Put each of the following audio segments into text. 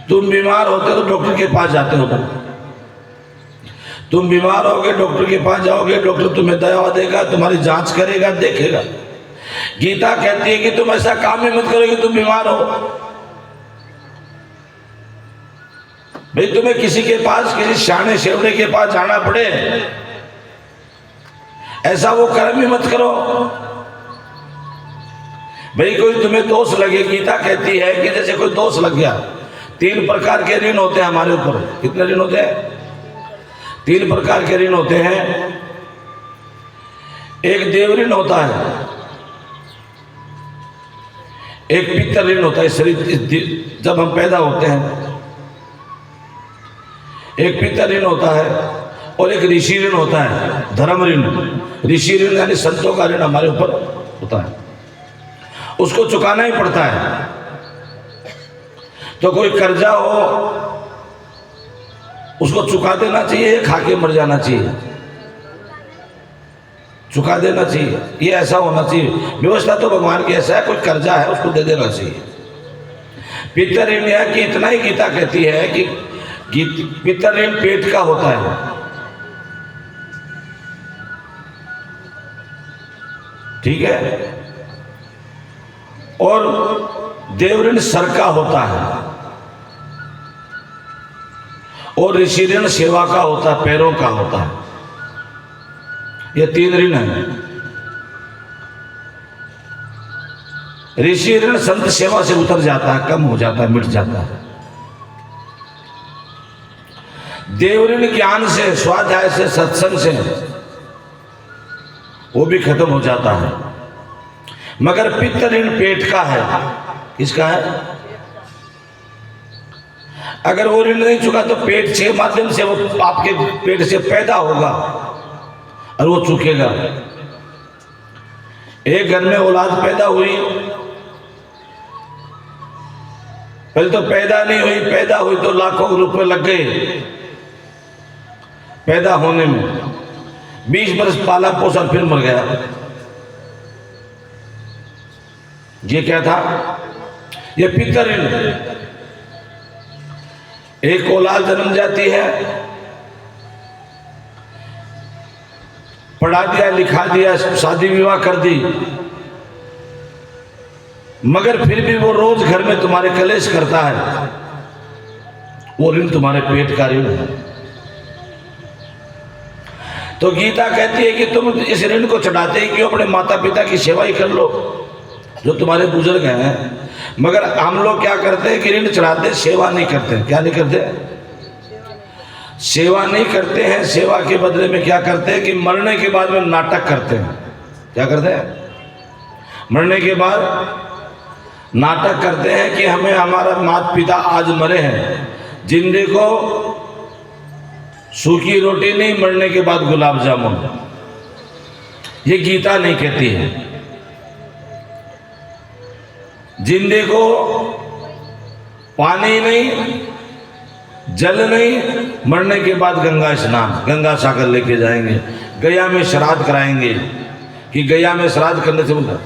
तुम बीमार होते तो डॉक्टर के पास जाते हो, तुम बीमार होगे डॉक्टर के पास जाओगे, डॉक्टर तुम्हें दवा देगा, तुम्हारी जांच करेगा, देखेगा। गीता कहती है कि तुम ऐसा काम ही मत करो कि तुम बीमार हो। भाई तुम्हें किसी के पास, किसी शाने शेवड़े के पास जाना पड़े, ऐसा वो कर्म ही मत करो। भाई कोई तुम्हें दोष लगे, गीता कहती है कि जैसे कोई दोष लग गया, 3 प्रकार के ऋण होते हैं हमारे ऊपर। कितने ऋण होते हैं? 3 प्रकार के ऋण होते हैं। एक देव ऋण होता है, एक पितर ऋण होता है शरीर जब हम पैदा होते हैं, एक पितर ऋण होता है, और एक ऋषि ऋण होता है, धर्म ऋण। ऋषि ऋण यानी संतों का ऋण हमारे ऊपर होता है, उसको चुकाना ही पड़ता है। तो कोई कर्जा हो उसको चुका देना चाहिए, खा के मर जाना चाहिए? चुका देना चाहिए, ये ऐसा होना चाहिए। व्यवस्था तो भगवान की ऐसा है, कोई कर्जा है उसको दे देना चाहिए। पितर ऋण है कि इतना ही गीता कहती है कि पितर ऋण पेट का होता है, ठीक है, और देव ऋण सर का होता है, और ऋषि ऋण सेवा का होता है, पैरों का होता है। ये 3 ऋण है। ऋषि ऋण संत सेवा से उतर जाता है, कम हो जाता है, मिट जाता है। देव ऋण ज्ञान से, स्वाध्याय से, सत्संग से वो भी खत्म हो जाता है। मगर पितर ऋण पेट का है। किसका है? अगर वो ऋण नहीं चुका तो पेट के माध्यम से वो आपके पेट से पैदा होगा और वो चुकेगा। एक घर में औलाद पैदा हुई, पहले तो पैदा नहीं हुई, पैदा हुई तो लाखों रुपए लग गए पैदा होने में, 20 बरस पाला पोसा, फिर मर गया। ये क्या था? ये पितर ऋण। एक औलाद जन्म जाती है, पढ़ा दिया, लिखा दिया, शादी विवाह कर दी, मगर फिर भी वो रोज घर में तुम्हारे कलेश करता है, वो ऋण तुम्हारे पेट का ऋण है। तो गीता कहती है कि तुम इस ऋण को चढ़ाते ही क्यों? अपने माता पिता की सेवा ही कर लो जो तुम्हारे बुजुर्ग हैं। मगर हम लोग क्या करते हैं कि ऋण चढ़ाते, सेवा नहीं करते। क्या नहीं करते? सेवा नहीं करते हैं। सेवा के बदले में क्या करते हैं कि मरने के बाद में नाटक करते हैं। क्या करते हैं? मरने के बाद नाटक करते हैं कि हमें हमारा माता पिता आज मरे हैं, जिंदे को सूखी रोटी नहीं, मरने के बाद गुलाब जामुन। ये गीता नहीं कहती है। जिंदे को पानी नहीं, जल नहीं, मरने के बाद गंगा स्नान, गंगा सागर लेके जाएंगे, गया में श्राद्ध कराएंगे कि गया में श्राद्ध करने से बोलता।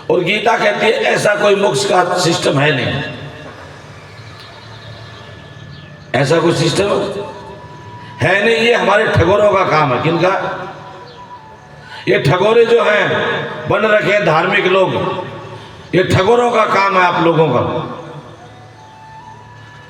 और गीता कहती है ऐसा कोई मोक्ष का सिस्टम है नहीं, ऐसा कोई सिस्टम है नहीं। ये हमारे ठगोरों का काम है। किनका? ये ठगोरे जो हैं बन रखे हैं धार्मिक लोग, ये ठगोरों का काम है आप लोगों का।